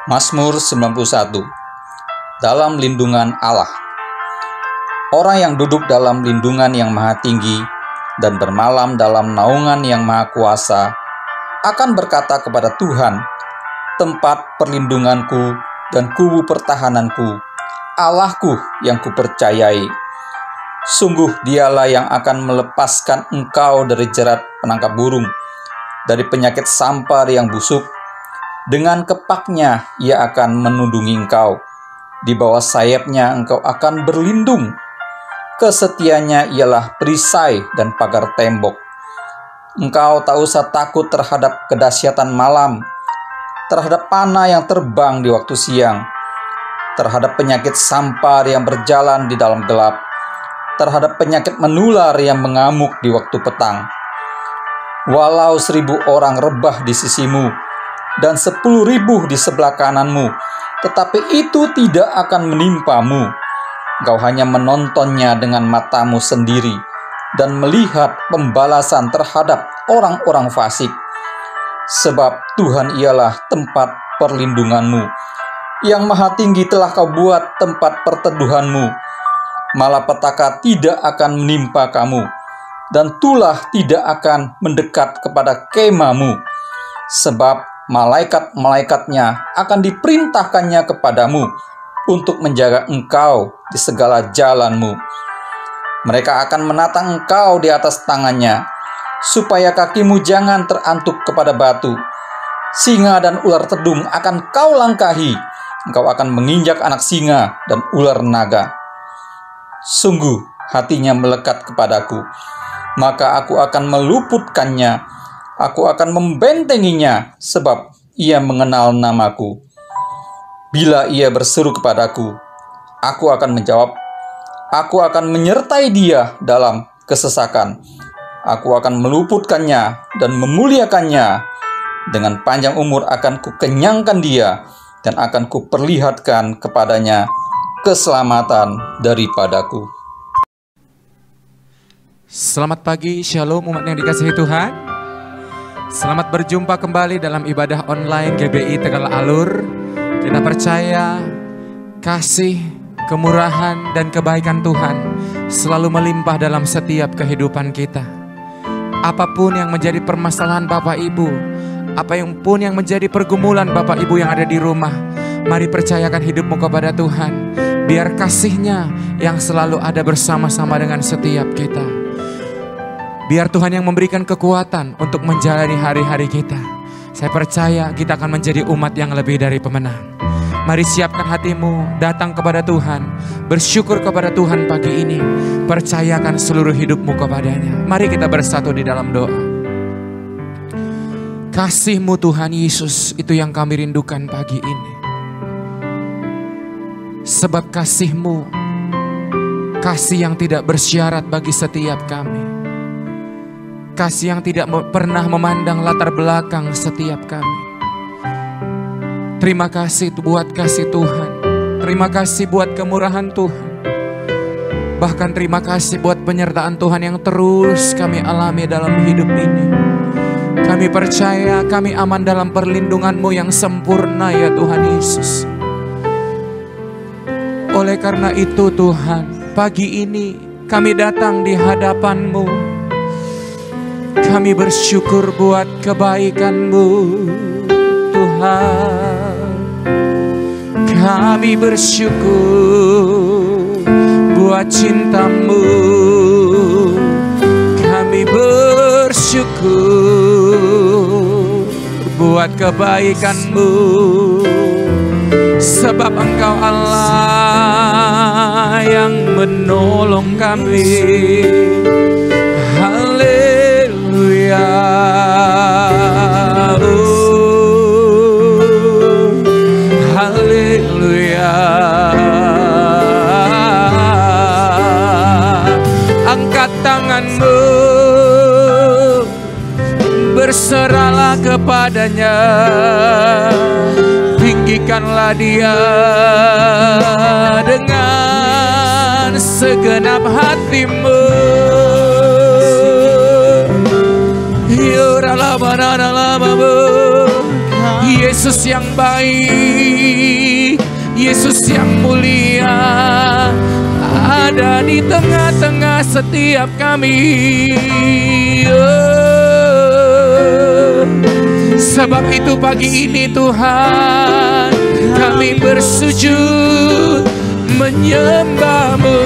Mazmur 91. Dalam lindungan Allah. Orang yang duduk dalam lindungan yang maha tinggi dan bermalam dalam naungan yang maha kuasa akan berkata kepada Tuhan, tempat perlindunganku dan kubu pertahananku, Allahku yang kupercayai. Sungguh dialah yang akan melepaskan engkau dari jerat penangkap burung, dari penyakit sampar yang busuk. Dengan kepaknya ia akan menundungi engkau. Di bawah sayapnya engkau akan berlindung. Kesetiaannya ialah perisai dan pagar tembok. Engkau tak usah takut terhadap kedahsyatan malam, terhadap panah yang terbang di waktu siang, terhadap penyakit sampar yang berjalan di dalam gelap, terhadap penyakit menular yang mengamuk di waktu petang. Walau 1.000 orang rebah di sisimu dan 10.000 di sebelah kananmu, tetapi itu tidak akan menimpamu. Engkau hanya menontonnya dengan matamu sendiri dan melihat pembalasan terhadap orang-orang fasik. Sebab Tuhan ialah tempat perlindunganmu. Yang Maha Tinggi telah kau buat tempat perteduhanmu. Malapetaka tidak akan menimpa kamu, dan tulah tidak akan mendekat kepada kemahmu. Sebab malaikat-malaikatnya akan diperintahkannya kepadamu untuk menjaga engkau di segala jalanmu. Mereka akan menatang engkau di atas tangannya, supaya kakimu jangan terantuk kepada batu. Singa dan ular tedung akan kau langkahi. Engkau akan menginjak anak singa dan ular naga. Sungguh hatinya melekat kepadaku, maka aku akan meluputkannya. Aku akan membentenginya, sebab ia mengenal namaku. Bila ia berseru kepadaku, aku akan menjawab. Aku akan menyertai dia dalam kesesakan. Aku akan meluputkannya dan memuliakannya. Dengan panjang umur akan kukenyangkan dia, dan akan kuperlihatkan kepadanya keselamatan daripadaku. Selamat pagi, shalom umat yang dikasihi Tuhan. Selamat berjumpa kembali dalam ibadah online GBI Tegal Alur. Kita percaya kasih, kemurahan, dan kebaikan Tuhan selalu melimpah dalam setiap kehidupan kita. Apapun yang menjadi permasalahan Bapak Ibu, apapun yang menjadi pergumulan Bapak Ibu yang ada di rumah, mari percayakan hidupmu kepada Tuhan. Biar kasih-Nya yang selalu ada bersama-sama dengan setiap kita. Biar Tuhan yang memberikan kekuatan untuk menjalani hari-hari kita. Saya percaya kita akan menjadi umat yang lebih dari pemenang. Mari siapkan hatimu, datang kepada Tuhan, bersyukur kepada Tuhan pagi ini. Percayakan seluruh hidupmu kepadanya. Mari kita bersatu di dalam doa. Kasih-Mu Tuhan Yesus, itu yang kami rindukan pagi ini. Sebab kasih-Mu, kasih yang tidak bersyarat bagi setiap kami. Kasih yang tidak pernah memandang latar belakang setiap kami. Terima kasih buat kasih Tuhan. Terima kasih buat kemurahan Tuhan. Bahkan terima kasih buat penyertaan Tuhan yang terus kami alami dalam hidup ini. Kami percaya kami aman dalam perlindungan-Mu yang sempurna ya Tuhan Yesus. Oleh karena itu Tuhan, pagi ini kami datang di hadapan-Mu. Kami bersyukur buat kebaikan-Mu, Tuhan. Kami bersyukur buat cinta-Mu. Kami bersyukur buat kebaikan-Mu. Sebab Engkau Allah yang menolong kami. Haleluya, haleluya. Angkat tanganmu, berserahlah kepadanya. Tinggikanlah dia dengan segenap hatimu. Yesus yang baik, Yesus yang mulia ada di tengah-tengah setiap kami. Sebab itu pagi ini Tuhan, kami bersujud menyembah-Mu.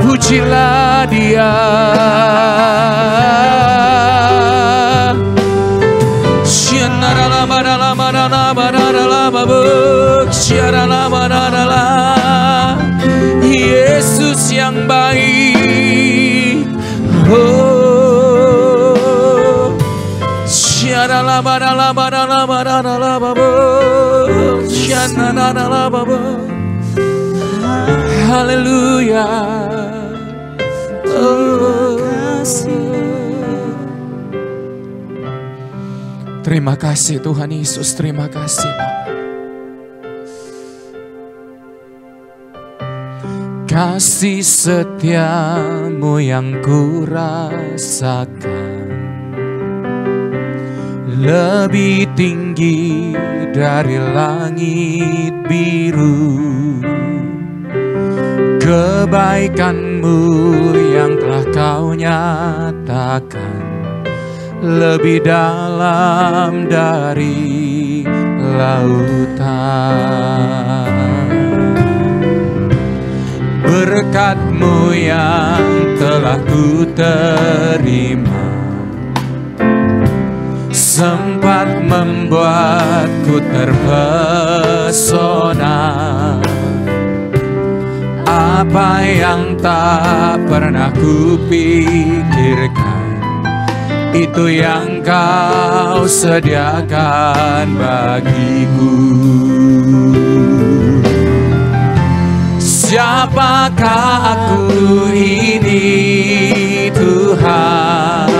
Pujilah Dia. Yesus yang baik. Haleluya. Terima kasih Tuhan Yesus, terima kasih Bapa. Kasih setiamu yang kurasakan lebih tinggi dari langit biru. Kebaikanmu yang telah Kau nyatakan lebih dalam dari lautan. Berkat-Mu yang telah ku terima sempat membuatku terpesona. Apa yang tak pernah ku pikirkan, itu yang Kau sediakan bagiku. Siapakah aku ini Tuhan,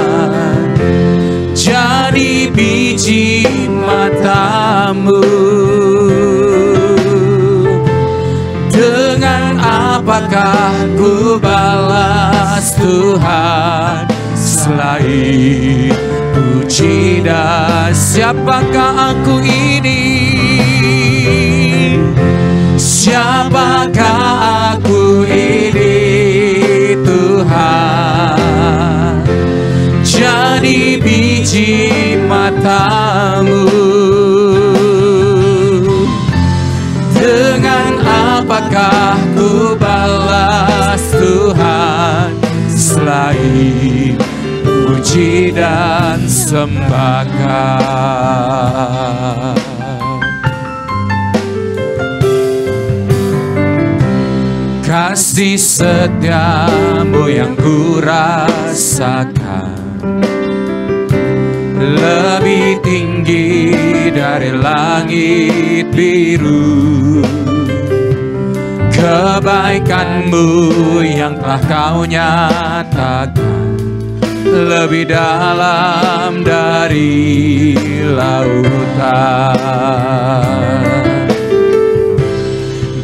jadi biji mata-Mu. Dengan apakah ku balas Tuhan selain puji dan siapakah aku ini? Siapakah aku ini Tuhan, jadi biji mata-Mu. Dengan apakah ku balas Tuhan selain puji dan sembahkan. Kasih setiamu yang kurasakan lebih tinggi dari langit biru. Kebaikanmu yang telah Kau nyatakan lebih dalam dari lautan.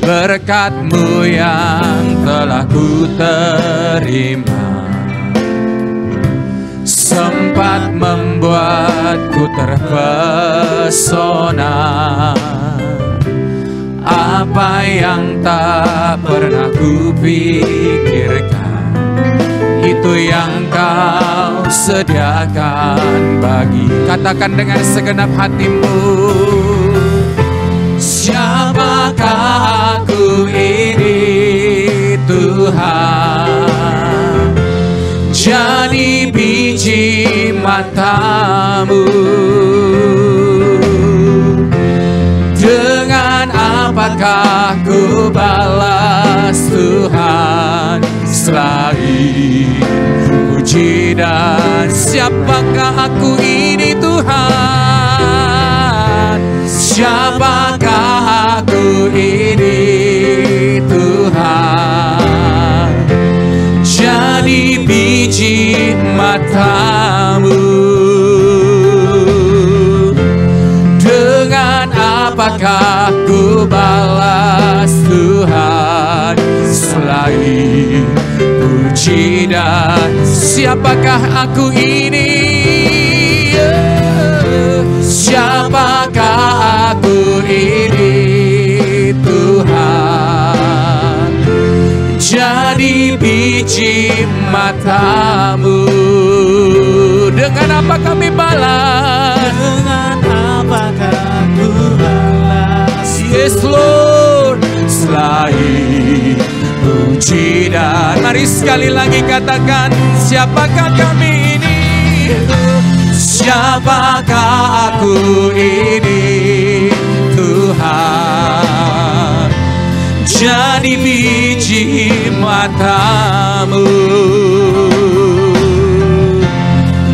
Berkat-Mu yang telah ku terima sempat membuatku terpesona. Apa yang tak pernah ku pikirkan, itu yang Kau sediakan bagi. Katakan dengan segenap hatimu. Siapakah aku ini Tuhan, jadi biji mata-Mu. Dengan apakah ku balas Tuhan selain puji dan siapakah aku ini Tuhan? Siapakah aku ini Tuhan, jadi biji mata-Mu. selain puji dan siapakah aku ini? Siapakah aku ini Tuhan? Jadi biji matamu. Dengan apa kami balas? Dengan apakah ku balas? Yes Lord, selain puji dan. Mari sekali lagi katakan, siapakah kami ini? Siapakah aku ini Tuhan? Jadi biji matamu.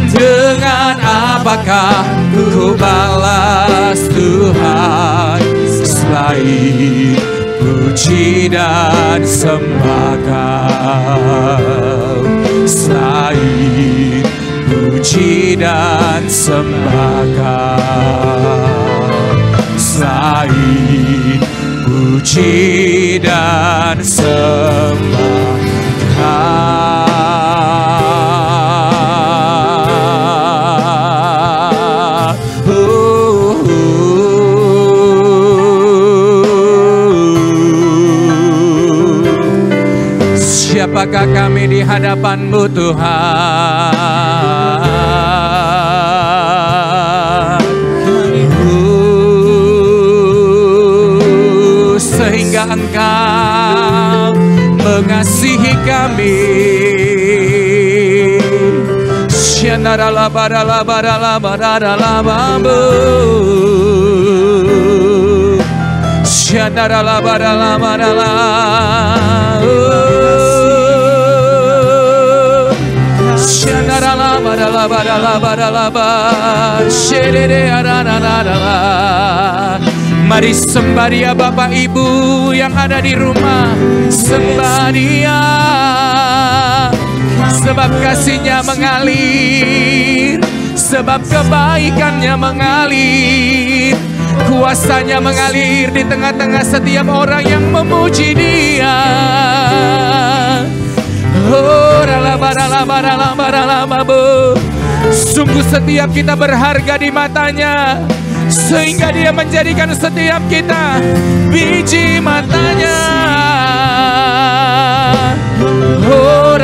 Dengan apakah ku balas Tuhan selain puji dan sembah Kau, selain puji dan sembah Kau, selain puji dan sembah Kau. Siapakah kami di hadapan-Mu Tuhan? Sehingga Engkau mengasihi kami. Mari sembah Dia Bapak Ibu yang ada di rumah, sembah Dia, sebab kasih-Nya mengalir, sebab kebaikan-Nya mengalir, kuasa-Nya mengalir di tengah-tengah setiap orang yang memuji Dia. Oh, sungguh setiap kita berharga di matanya, sehingga Dia menjadikan setiap kita biji matanya. Oh,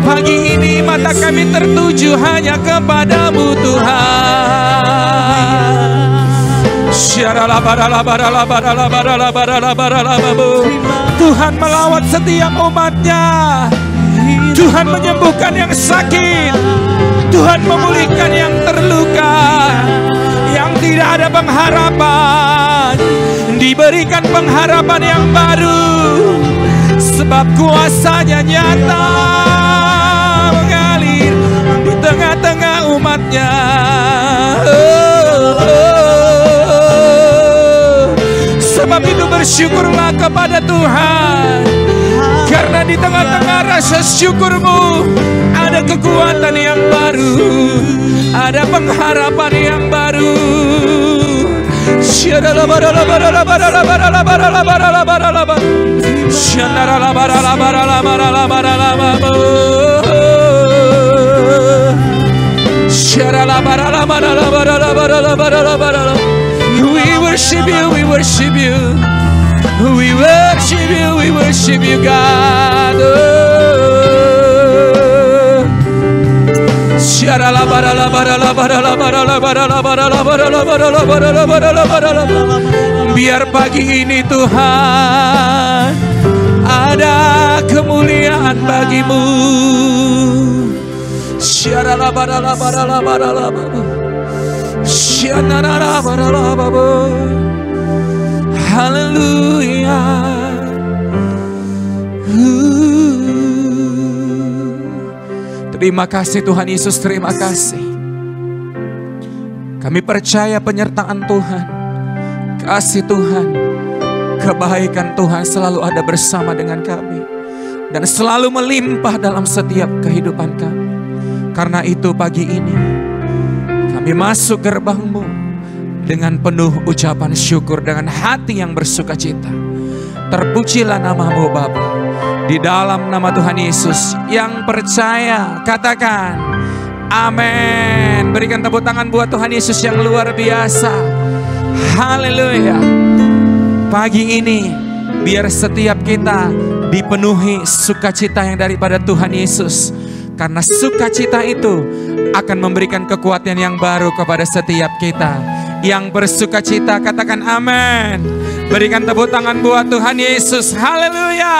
pagi ini mata kami tertuju hanya kepadamu Tuhan. Tuhan melawat setiap umat-Nya. Tuhan menyembuhkan yang sakit. Tuhan memulihkan yang terluka, yang tidak ada pengharapan, diberikan pengharapan yang baru, sebab kuasa-Nya nyata mengalir di tengah-tengah umat-Nya. Sebab itu bersyukurlah kepada Tuhan, karena di tengah-tengah rasa syukur-Mu ada kekuatan yang baru, ada pengharapan yang baru. We worship You, we worship You, we worship You, we worship You, God. Biar pagi ini Tuhan ada kemuliaan bagi-Mu. Haleluya. Terima kasih Tuhan Yesus, terima kasih. Kami percaya penyertaan Tuhan, kasih Tuhan, kebaikan Tuhan selalu ada bersama dengan kami dan selalu melimpah dalam setiap kehidupan kami. Karena itu pagi ini kami masuk gerbang-Mu dengan penuh ucapan syukur, dengan hati yang bersukacita. Terpujilah nama-Mu Bapa. Di dalam nama Tuhan Yesus, yang percaya katakan amin. Berikan tepuk tangan buat Tuhan Yesus yang luar biasa. Haleluya. Pagi ini biar setiap kita dipenuhi sukacita yang daripada Tuhan Yesus. Karena sukacita itu akan memberikan kekuatan yang baru kepada setiap kita. Yang bersukacita katakan amin. Berikan tepuk tangan buat Tuhan Yesus. Haleluya.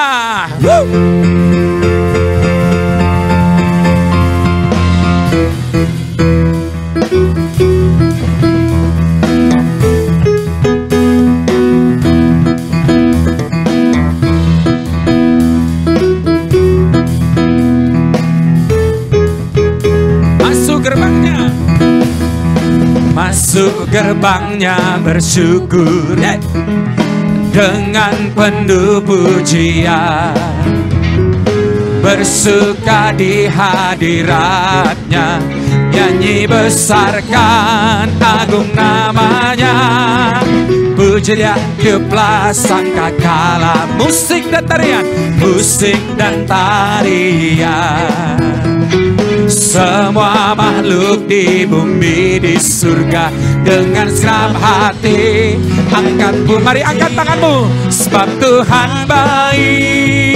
Masuk gerbangnya bersyukur dengan penuh pujian, bersuka di hadiratnya, nyanyi besarkan agung namanya. Puji dia tiuplah sangkakala, musik dan tarian, musik dan tarian. Semua makhluk di bumi di surga dengan segenap hati angkat bu, mari angkat tanganmu. Sebab Tuhan baik,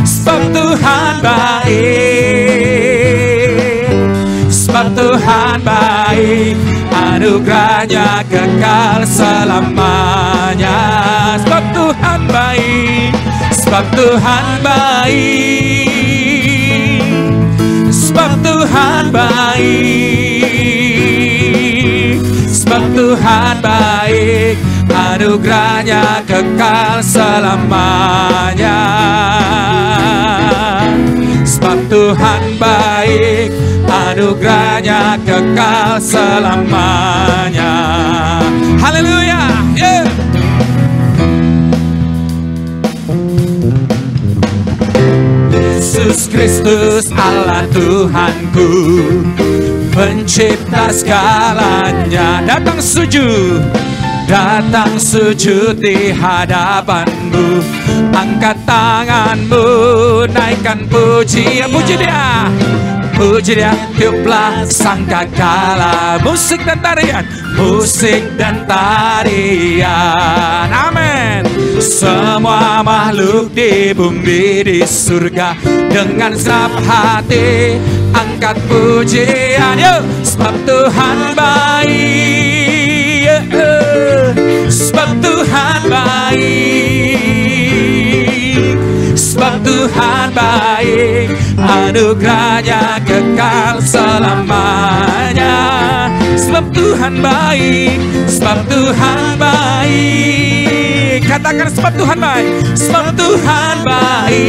sebab Tuhan baik, sebab Tuhan baik, anugerahnya kekal selamanya. Sebab Tuhan baik, sebab Tuhan baik, sebab Tuhan baik, sebab Tuhan baik, anugerahnya kekal selamanya. Sebab Tuhan baik, anugerahnya kekal selamanya. Haleluya. Yesus Kristus Allah Tuhanku, pencipta segalanya, datang sujud di hadapanmu. Angkat tanganmu, naikkan puji, puji dia, puji dia, tiuplah sangkakala, musik dan tarian, musik dan tarian. Amin. Semua makhluk di bumi di surga dengan segenap hati angkat pujian. Yuk, sebab Tuhan baik, sebab Tuhan baik, sebab Tuhan baik, anugerahnya kekal selamanya. Sebab Tuhan baik, sebab Tuhan baik, katakan sebab Tuhan baik, sebab Tuhan baik,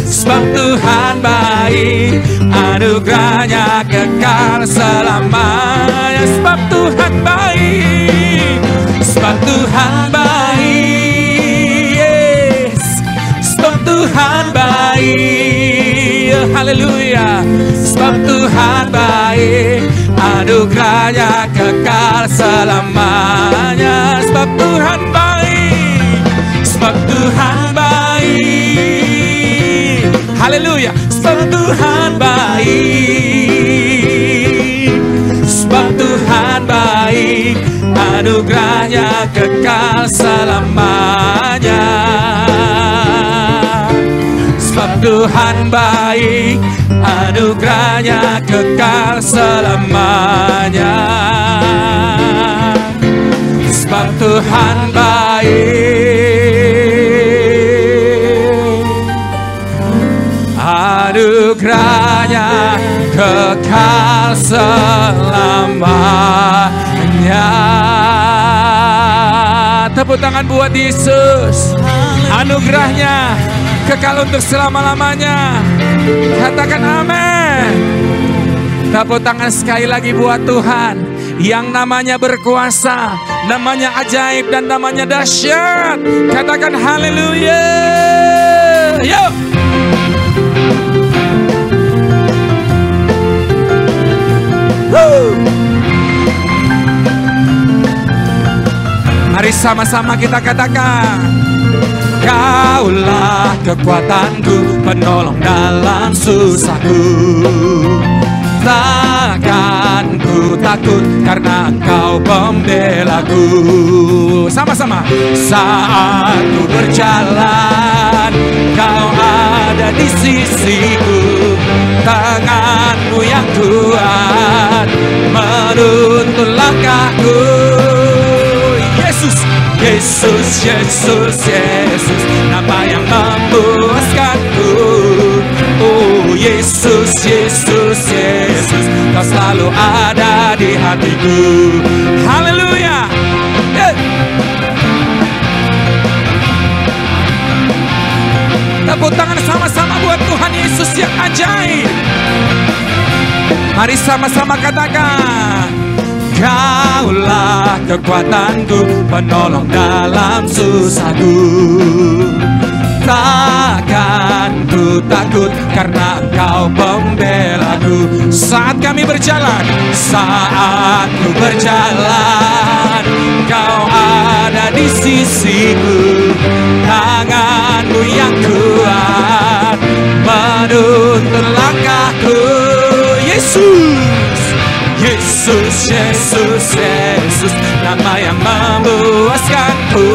sebab Tuhan baik, anugerahnya kekal selamanya. Sebab Tuhan baik, sebab Tuhan baik, yes. Sebab Tuhan baik, haleluya. Sebab Tuhan baik, anugerahnya kekal selamanya. Sebab Tuhan baik, sebab Tuhan baik, haleluya. Sebab Tuhan baik, sebab Tuhan baik, anugerahnya kekal selamanya. Sebab Tuhan baik, anugerahnya kekal selamanya. Sebab Tuhan baik, anugerahnya kekal selamanya. Tepuk tangan buat Yesus. Anugerahnya kekal untuk selama-lamanya. Katakan amin. Tepuk tangan sekali lagi buat Tuhan yang namanya berkuasa, namanya ajaib, dan namanya dahsyat. Katakan haleluya. Yuk. Mari sama-sama kita katakan, Kaulah kekuatanku, penolong dalam susahku. Takkan ku takut karena Engkau pembelaku. Sama-sama. Saat ku berjalan, Kau ada di sisiku. Tangan-Mu yang kuat menuntun langkahku. Yesus, Yesus, Yesus, Yesus, nama yang memuaskanku. Oh Yesus, Yesus, Yesus, Kau selalu ada di hatiku. Haleluya. Tepuk tangan sama-sama buat Tuhan Yesus yang ajaib. Mari sama-sama katakan, Kaulah kekuatanku, penolong dalam susahku. Takkan ku takut karena Engkau pembelaku. Saat kami berjalan, saat ku berjalan, Kau ada di sisiku. Tangan-Mu yang kuat menuntun langkahku. Yesus, Yesus, Yesus, Yesus, nama yang memuaskanku.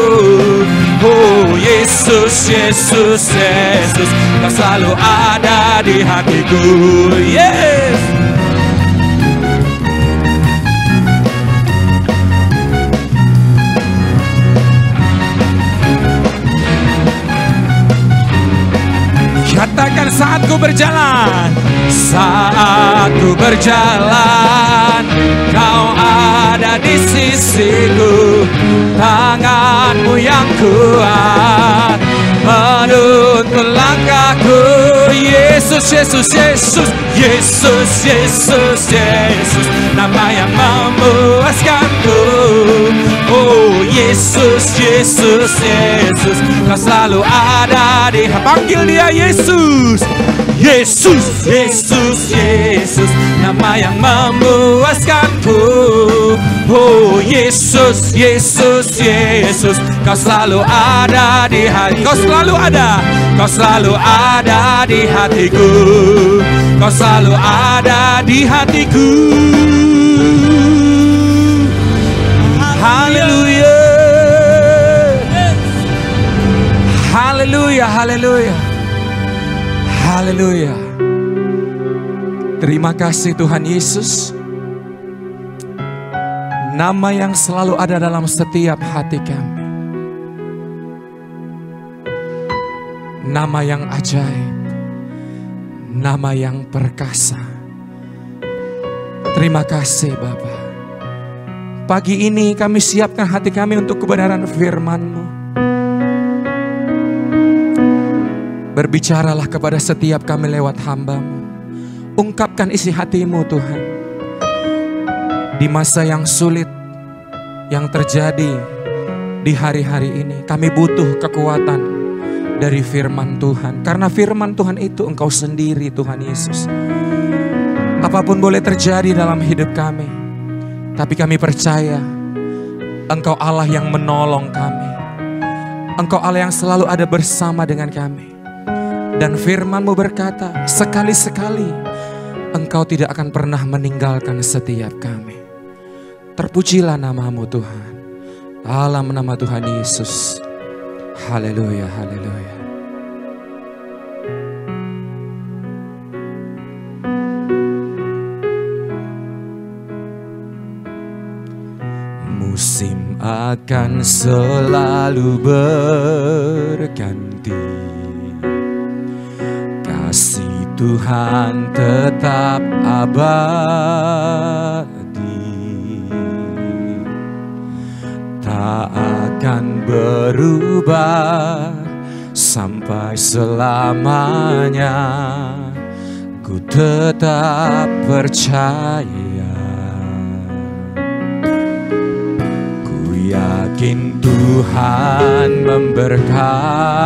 Oh Yesus, Yesus, Yesus, Kau selalu ada di hatiku. Yes. Katakan, saat ku berjalan, saat ku berjalan, Kau ada di sisiku. Tangan-Mu yang kuat menuntun langkahku. Yesus, Yesus, Yesus, Yesus, Yesus, Yesus, nama yang memuaskanku. Oh Yesus, Yesus, Yesus, Kau selalu ada di hati. Panggil Dia Yesus. Yesus, Yesus, Yesus, nama yang memuaskanku. Oh Yesus, Yesus, Yesus, Kau selalu ada di hati. Kau selalu ada, Kau selalu ada di hatiku. Kau selalu ada di hatiku. Haleluya. Haleluya, haleluya. Haleluya. Terima kasih Tuhan Yesus. Nama yang selalu ada dalam setiap hati kami. Nama yang ajaib. Nama yang perkasa. Terima kasih Bapa. Pagi ini kami siapkan hati kami untuk kebenaran firman-Mu. Berbicaralah kepada setiap kami lewat hamba-Mu. Ungkapkan isi hati-Mu Tuhan. Di masa yang sulit yang terjadi di hari-hari ini, kami butuh kekuatan dari firman Tuhan. Karena firman Tuhan itu Engkau sendiri Tuhan Yesus. Apapun boleh terjadi dalam hidup kami, tapi kami percaya Engkau Allah yang menolong kami. Engkau Allah yang selalu ada bersama dengan kami. Dan firman-Mu berkata, sekali-sekali Engkau tidak akan pernah meninggalkan setiap kami. Terpujilah nama-Mu Tuhan. Dalam nama Tuhan Yesus. Haleluya, haleluya. Musim akan selalu berganti. Kasih Tuhan tetap abadi, tak akan berubah sampai selamanya. Ku tetap percaya, ku yakin Tuhan memberkati.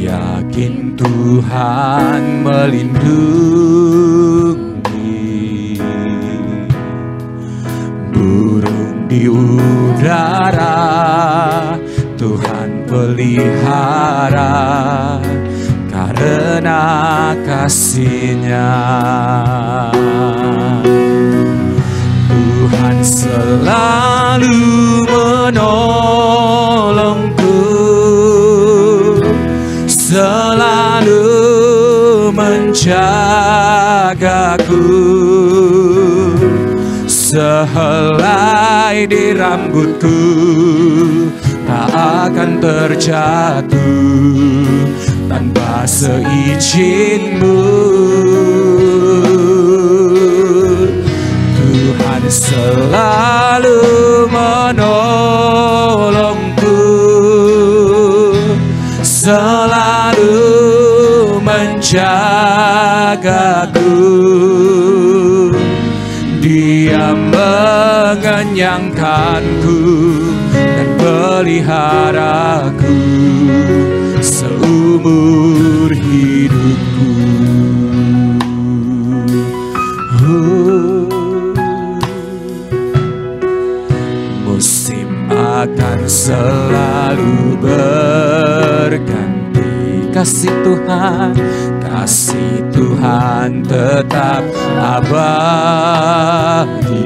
Yakin Tuhan Tuhan melindungi, burung di udara Tuhan pelihara karena kasih-Nya. Tuhan selalu menolongku, selalu menjagaku, sehelai di rambutku tak akan terjatuh tanpa seizin-Mu. Tuhan selalu menolongku, selalu menjagaku, Dia mengenyangkanku dan peliharaku seumur hidupku. Musim akan selalu berganti, kasih Tuhan tetap abadi,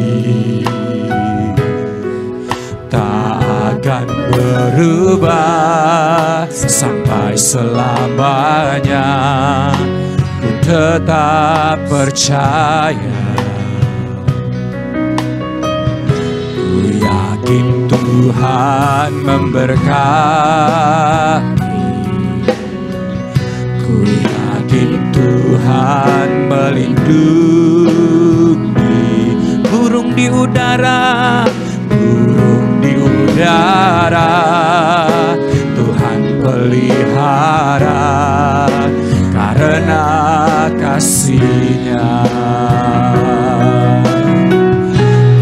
tak akan berubah sampai selamanya. Ku tetap percaya, ku yakin Tuhan memberkati, ku yakin Tuhan melindungi. Burung di udara, burung di udara Tuhan pelihara karena kasih-Nya.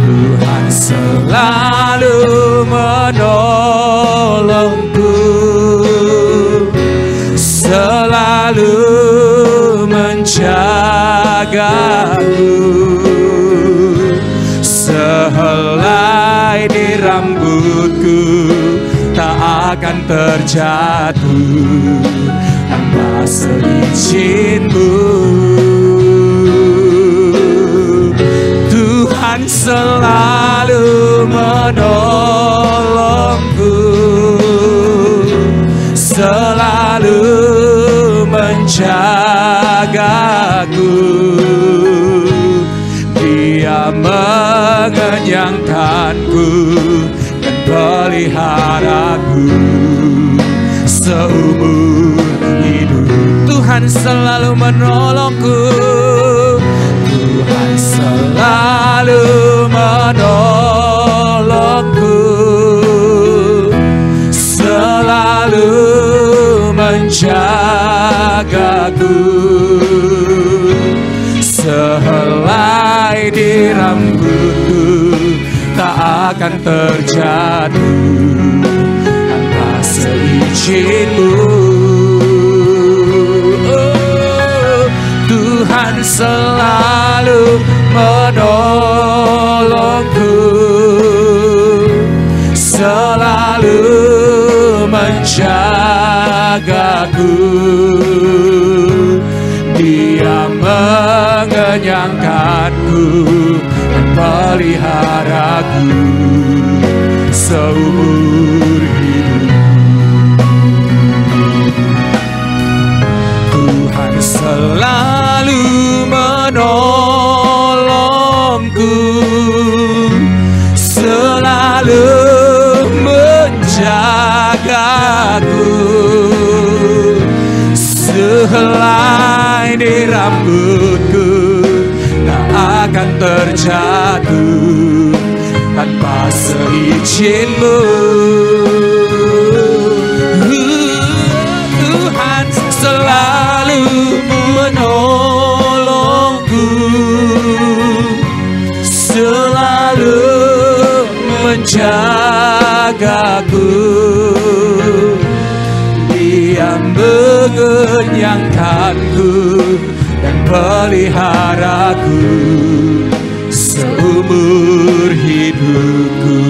Tuhan selalu menolongku, selalu menjagaku, sehelai di rambutku tak akan terjatuh tanpa seizin-Mu. Tuhan selalu menolongku, selalu menjagaku, Dia mengenyangkanku dan peliharaku seumur hidup. Tuhan selalu menolongku, Tuhan selalu menolongku, selalu menjagaku, sehelai di rambutku tak akan terjatuh tanpa seizin-Mu. Tuhan selalu menolongku, selalu menjagaku, Dia mengenyangkanku dan peliharaku seumur hidup. Tuhan selalu menolongku, selalu menjagaku, sehelai di rambutku tak akan terjatuh tanpa seizin-Mu. Tuhan selalu menolongku, selalu menjagaku, Dia mengenyangkan peliharaku seumur hidupku.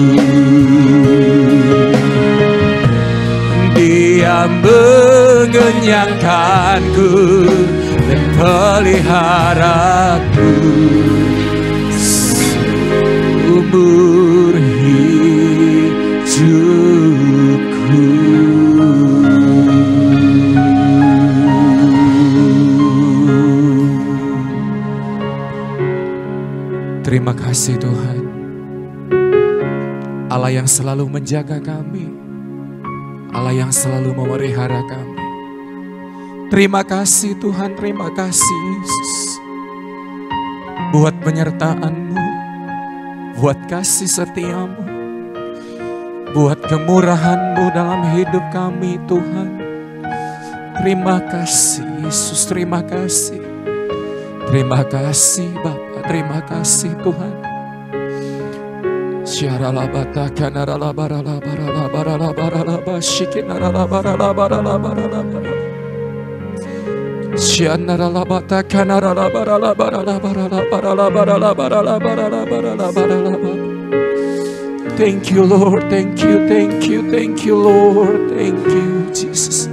Dia mengenyangkanku dan peliharaku seumur hidupku. Terima kasih Tuhan, Allah yang selalu menjaga kami, Allah yang selalu memelihara kami. Terima kasih Tuhan, terima kasih Yesus, buat penyertaan-Mu, buat kasih setia-Mu, buat kemurahan-Mu dalam hidup kami Tuhan. Terima kasih Yesus, terima kasih. Terima kasih Bapa. Terima kasih Tuhan. Thank you Lord, thank you, thank you, thank you Lord, thank you Jesus.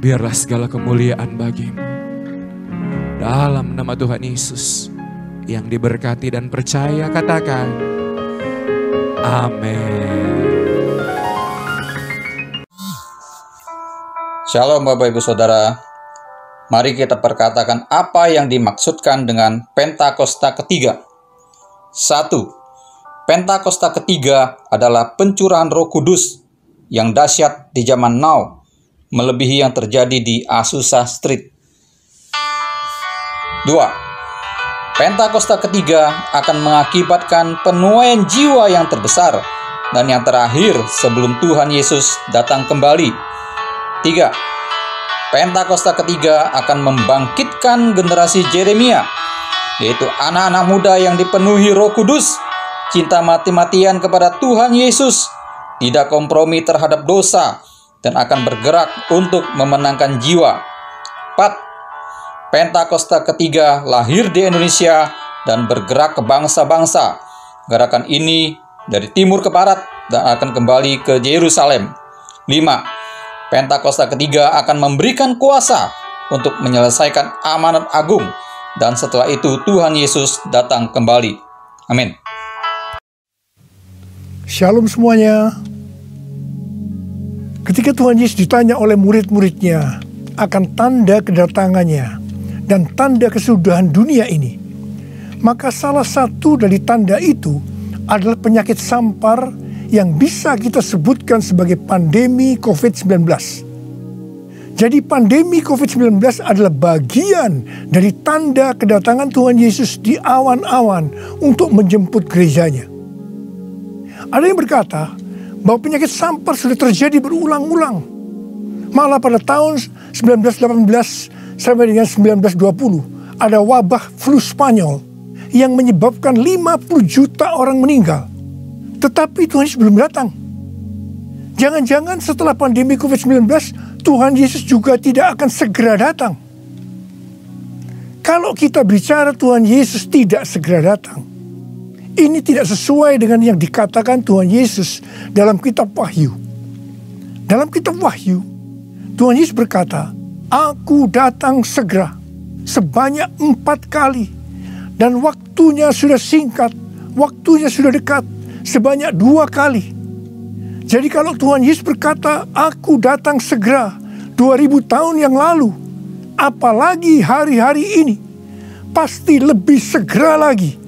Biarlah segala kemuliaan bagi-Mu. Dalam nama Tuhan Yesus yang diberkati dan percaya, katakan amin. Shalom Bapak Ibu Saudara. Mari kita perkatakan apa yang dimaksudkan dengan Pentakosta ketiga. 1. Pentakosta ketiga adalah pencurahan Roh Kudus yang dahsyat di zaman now, melebihi yang terjadi di Azusa Street. 2. Pentakosta ketiga akan mengakibatkan penuaian jiwa yang terbesar dan yang terakhir sebelum Tuhan Yesus datang kembali. 3. Pentakosta ketiga akan membangkitkan generasi Yeremia, yaitu anak-anak muda yang dipenuhi Roh Kudus, cinta mati-matian kepada Tuhan Yesus, tidak kompromi terhadap dosa, dan akan bergerak untuk memenangkan jiwa. 4. Pentakosta ketiga lahir di Indonesia dan bergerak ke bangsa-bangsa. Gerakan ini dari timur ke barat dan akan kembali ke Yerusalem. 5. Pentakosta ketiga akan memberikan kuasa untuk menyelesaikan amanat agung, dan setelah itu Tuhan Yesus datang kembali. Amin. Shalom semuanya. Ketika Tuhan Yesus ditanya oleh murid-muridnya akan tanda kedatangannya dan tanda kesudahan dunia ini, maka salah satu dari tanda itu adalah penyakit sampar yang bisa kita sebutkan sebagai pandemi COVID-19. Jadi pandemi COVID-19 adalah bagian dari tanda kedatangan Tuhan Yesus di awan-awan untuk menjemput gerejanya. Ada yang berkata bahwa penyakit sampar sudah terjadi berulang-ulang. Malah pada tahun 1918 sampai dengan 1920 ada wabah flu Spanyol yang menyebabkan 50 juta orang meninggal. Tetapi Tuhan Yesus belum datang. Jangan-jangan setelah pandemi COVID-19 Tuhan Yesus juga tidak akan segera datang. Kalau kita bicara Tuhan Yesus tidak segera datang, ini tidak sesuai dengan yang dikatakan Tuhan Yesus dalam kitab Wahyu. Dalam kitab Wahyu, Tuhan Yesus berkata, "Aku datang segera," sebanyak 4 kali. Dan waktunya sudah singkat, waktunya sudah dekat, sebanyak 2 kali. Jadi kalau Tuhan Yesus berkata, "Aku datang segera," 2000 tahun yang lalu, apalagi hari-hari ini, pasti lebih segera lagi.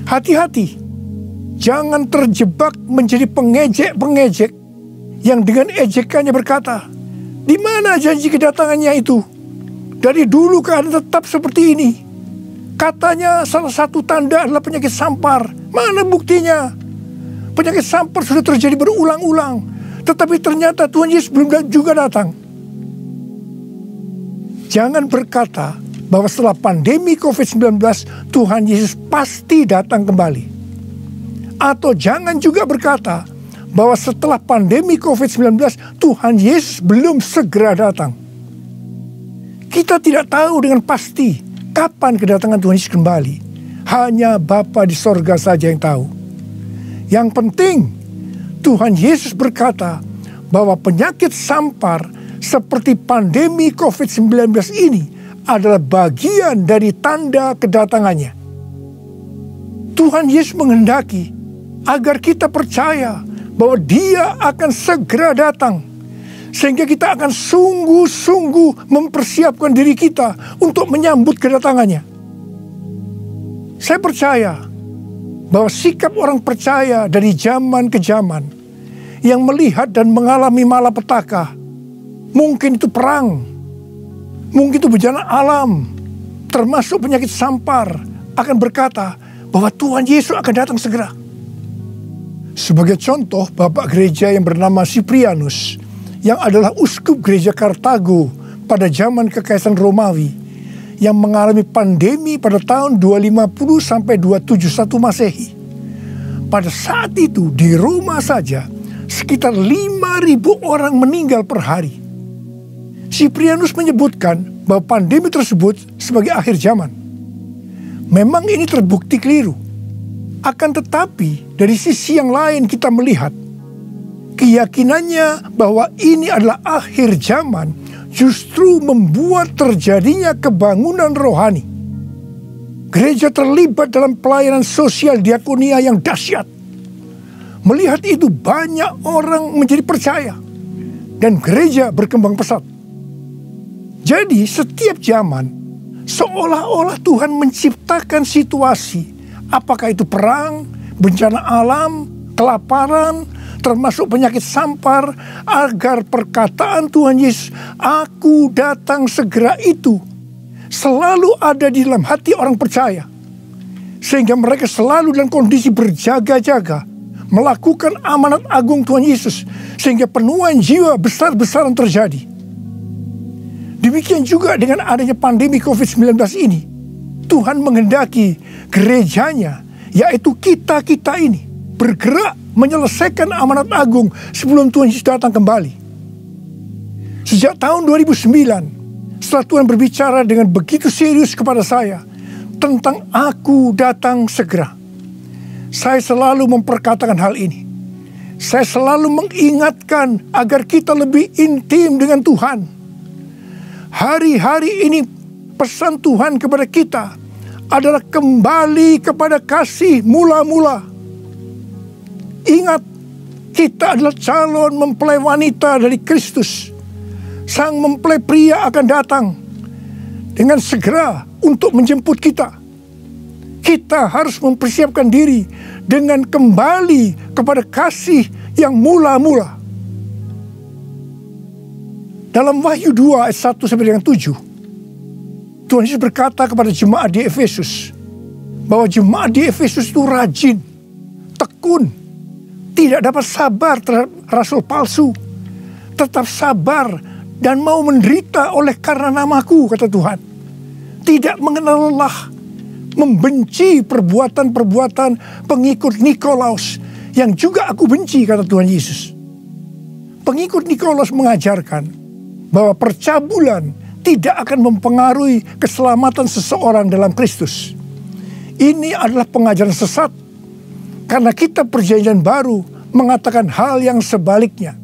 Hati-hati, jangan terjebak menjadi pengejek-pengejek yang dengan ejekannya berkata, "Di mana janji kedatangannya itu? Dari dulu keadaan tetap seperti ini. Katanya salah satu tanda adalah penyakit sampar. Mana buktinya? Penyakit sampar sudah terjadi berulang-ulang, tetapi ternyata Tuhan Yesus belum juga datang." Jangan berkata bahwa setelah pandemi COVID-19 Tuhan Yesus pasti datang kembali. Atau jangan juga berkata bahwa setelah pandemi COVID-19, Tuhan Yesus belum segera datang. Kita tidak tahu dengan pasti kapan kedatangan Tuhan Yesus kembali. Hanya Bapa di sorga saja yang tahu. Yang penting, Tuhan Yesus berkata bahwa penyakit sampar seperti pandemi COVID-19 ini adalah bagian dari tanda kedatangannya. Tuhan Yesus menghendaki agar kita percaya bahwa Dia akan segera datang, sehingga kita akan sungguh-sungguh mempersiapkan diri kita untuk menyambut kedatangannya. Saya percaya bahwa sikap orang percaya dari zaman ke zaman yang melihat dan mengalami malapetaka, mungkin itu perang, mungkin itu bencana alam, termasuk penyakit sampar, akan berkata bahwa Tuhan Yesus akan datang segera. Sebagai contoh, Bapak Gereja yang bernama Cyprianus, yang adalah uskup gereja Kartago pada zaman Kekaisaran Romawi, yang mengalami pandemi pada tahun 250 sampai 271 Masehi. Pada saat itu di Roma saja sekitar 5.000 orang meninggal per hari. Cyprianus menyebutkan bahwa pandemi tersebut sebagai akhir zaman. Memang ini terbukti keliru. Akan tetapi dari sisi yang lain kita melihat keyakinannya bahwa ini adalah akhir zaman justru membuat terjadinya kebangunan rohani. Gereja terlibat dalam pelayanan sosial diakonia yang dahsyat. Melihat itu banyak orang menjadi percaya dan gereja berkembang pesat. Jadi setiap zaman seolah-olah Tuhan menciptakan situasi, apakah itu perang, bencana alam, kelaparan, termasuk penyakit sampar, agar perkataan Tuhan Yesus, "Aku datang segera" itu selalu ada di dalam hati orang percaya. Sehingga mereka selalu dalam kondisi berjaga-jaga, melakukan amanat agung Tuhan Yesus, sehingga penuaian jiwa besar-besaran terjadi. Demikian juga dengan adanya pandemi COVID-19 ini, Tuhan menghendaki gerejanya, yaitu kita-kita ini, bergerak menyelesaikan amanat agung sebelum Tuhan Yesus datang kembali. Sejak tahun 2009, setelah Tuhan berbicara dengan begitu serius kepada saya tentang "Aku datang segera", saya selalu memperkatakan hal ini. Saya selalu mengingatkan agar kita lebih intim dengan Tuhan. Hari-hari ini pesan Tuhan kepada kita adalah kembali kepada kasih mula-mula. Ingat, kita adalah calon mempelai wanita dari Kristus. Sang mempelai pria akan datang dengan segera untuk menjemput kita. Kita harus mempersiapkan diri dengan kembali kepada kasih yang mula-mula. Dalam Wahyu 2 ayat 1 sampai dengan 7, Tuhan Yesus berkata kepada jemaat di Efesus bahwa jemaat di Efesus itu rajin, tekun, tidak dapat sabar terhadap rasul palsu, tetap sabar dan mau menderita oleh karena namaku, kata Tuhan. Tidak mengenal lelah, membenci perbuatan-perbuatan pengikut Nikolaus yang juga aku benci, kata Tuhan Yesus. Pengikut Nikolaus mengajarkan bahwa percabulan tidak akan mempengaruhi keselamatan seseorang dalam Kristus. Ini adalah pengajaran sesat, karena kitab Perjanjian Baru mengatakan hal yang sebaliknya,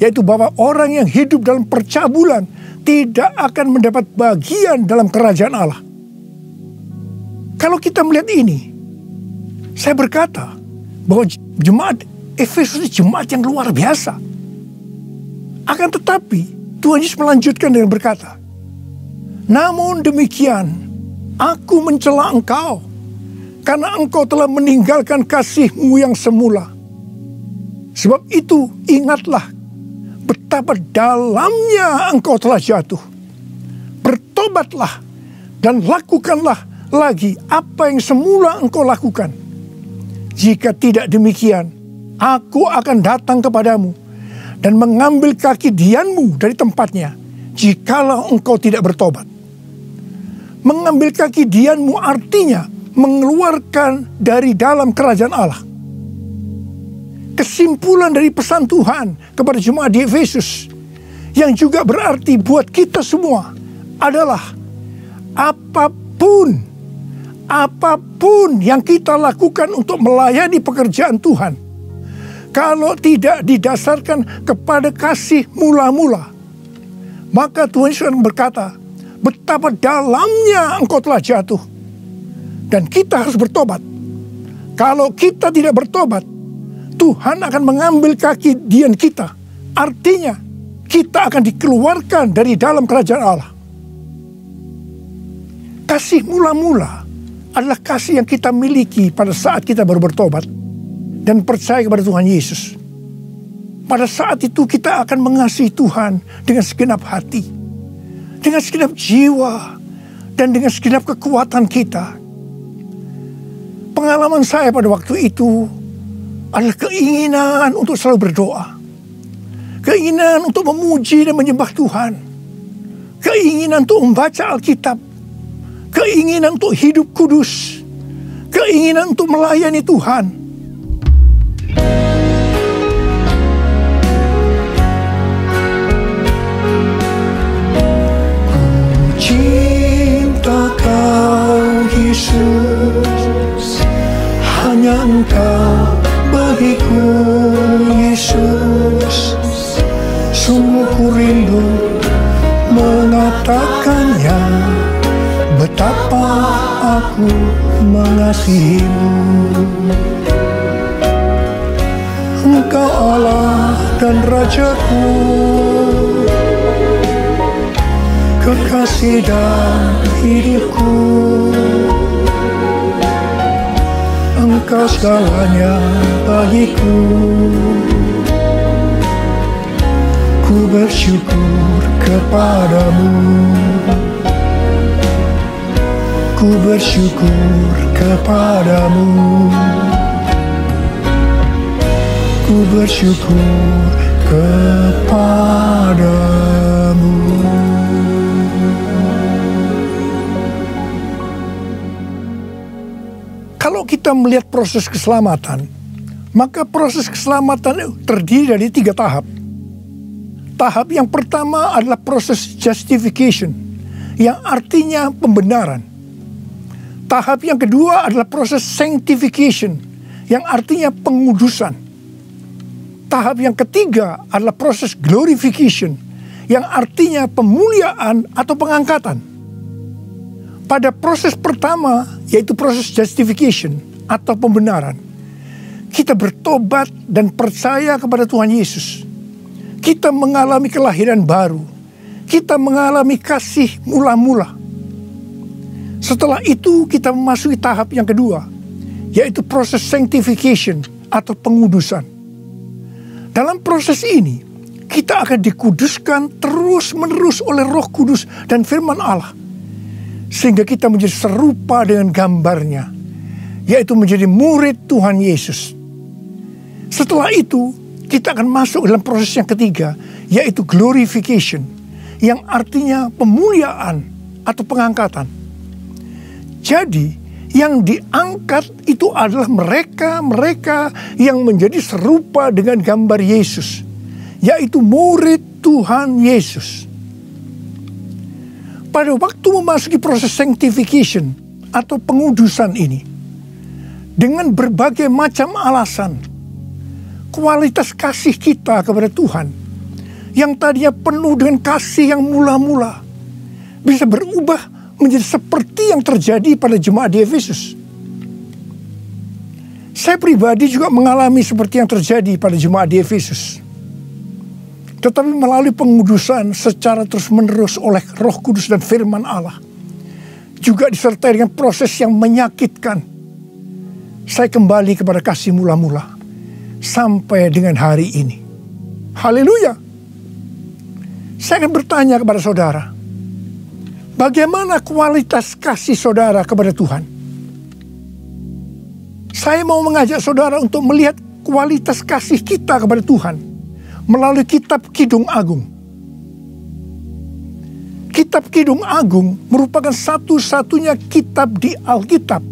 yaitu bahwa orang yang hidup dalam percabulan tidak akan mendapat bagian dalam kerajaan Allah. Kalau kita melihat ini, saya berkata bahwa jemaat Efesus itu jemaat yang luar biasa. Akan tetapi Tuhan Yesus melanjutkan dengan berkata, "Namun demikian, aku mencela engkau, karena engkau telah meninggalkan kasih-Mu yang semula. Sebab itu ingatlah betapa dalamnya engkau telah jatuh. Bertobatlah dan lakukanlah lagi apa yang semula engkau lakukan. Jika tidak demikian, aku akan datang kepadamu dan mengambil kaki dianmu dari tempatnya, jikalau engkau tidak bertobat." Mengambil kaki dianmu artinya mengeluarkan dari dalam kerajaan Allah. kesimpulan dari pesan Tuhan kepada jemaat di Efesus, yang juga berarti buat kita semua, adalah apapun yang kita lakukan untuk melayani pekerjaan Tuhan, kalau tidak didasarkan kepada kasih mula-mula, maka Tuhan Yesus akan berkata, betapa dalamnya engkau telah jatuh. Dan kita harus bertobat. Kalau kita tidak bertobat, Tuhan akan mengambil kaki dian kita. Artinya, kita akan dikeluarkan dari dalam kerajaan Allah. Kasih mula-mula adalah kasih yang kita miliki pada saat kita baru bertobat dan percaya kepada Tuhan Yesus. Pada saat itu kita akan mengasihi Tuhan dengan segenap hati, dengan segenap jiwa, dan dengan segenap kekuatan kita. Pengalaman saya pada waktu itu adalah keinginan untuk selalu berdoa, keinginan untuk memuji dan menyembah Tuhan, keinginan untuk membaca Alkitab, keinginan untuk hidup kudus, keinginan untuk melayani Tuhan. Cinta Kau Yesus, hanya Engkau bagiku Yesus. Sungguh ku rindu mengatakannya, betapa aku mengasihimu. Engkau Allah dan Rajaku, kekasih dan hidupku. Engkau segalanya bagiku. Ku bersyukur kepadamu. Ku bersyukur kepadamu. Ku bersyukur kepadamu. Kalau kita melihat proses keselamatan, maka proses keselamatan terdiri dari 3 tahap. Tahap yang pertama adalah proses justification, yang artinya pembenaran. Tahap yang kedua adalah proses sanctification, yang artinya pengudusan. Tahap yang ketiga adalah proses glorification, yang artinya pemuliaan atau pengangkatan. Pada proses pertama, yaitu proses justification atau pembenaran, kita bertobat dan percaya kepada Tuhan Yesus. Kita mengalami kelahiran baru. Kita mengalami kasih mula-mula. Setelah itu kita memasuki tahap yang kedua, yaitu proses sanctification atau pengudusan. Dalam proses ini, kita akan dikuduskan terus-menerus oleh Roh Kudus dan firman Allah, sehingga kita menjadi serupa dengan gambarnya, yaitu menjadi murid Tuhan Yesus. Setelah itu, kita akan masuk dalam proses yang ketiga, yaitu glorification, yang artinya pemuliaan atau pengangkatan. Jadi, yang diangkat itu adalah mereka yang menjadi serupa dengan gambar Yesus, yaitu murid Tuhan Yesus. Pada waktu memasuki proses sanctification atau pengudusan ini, dengan berbagai macam alasan, kualitas kasih kita kepada Tuhan, yang tadinya penuh dengan kasih yang mula-mula, bisa berubah menjadi seperti yang terjadi pada jemaat di Efesus. Saya pribadi juga mengalami seperti yang terjadi pada jemaat di Efesus. Tetapi melalui pengudusan secara terus-menerus oleh Roh Kudus dan firman Allah, juga disertai dengan proses yang menyakitkan, saya kembali kepada kasih mula-mula sampai dengan hari ini. Haleluya. Saya akan bertanya kepada saudara, bagaimana kualitas kasih saudara kepada Tuhan? Saya mau mengajak saudara untuk melihat kualitas kasih kita kepada Tuhan melalui kitab Kidung Agung. Kitab Kidung Agung merupakan satu-satunya kitab di Alkitab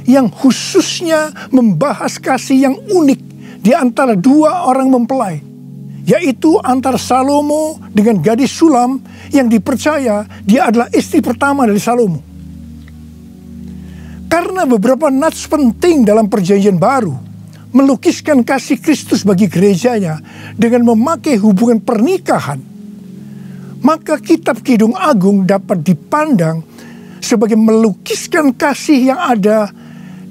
yang khususnya membahas kasih yang unik di antara dua orang mempelai, yaitu antara Salomo dengan gadis Sulam yang dipercaya dia adalah istri pertama dari Salomo. Karena beberapa nats penting dalam Perjanjian Baru melukiskan kasih Kristus bagi gerejanya dengan memakai hubungan pernikahan, maka kitab Kidung Agung dapat dipandang sebagai melukiskan kasih yang ada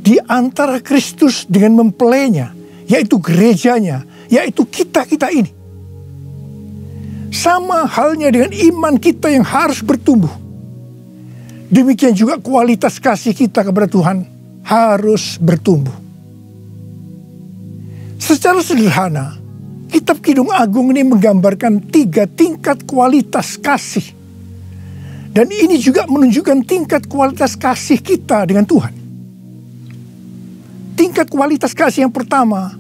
di antara Kristus dengan mempelainya, yaitu gerejanya, yaitu kita-kita ini. Sama halnya dengan iman kita yang harus bertumbuh. Demikian juga kualitas kasih kita kepada Tuhan harus bertumbuh. Secara sederhana, kitab Kidung Agung ini menggambarkan 3 tingkat kualitas kasih. Dan ini juga menunjukkan tingkat kualitas kasih kita dengan Tuhan. Tingkat kualitas kasih yang pertama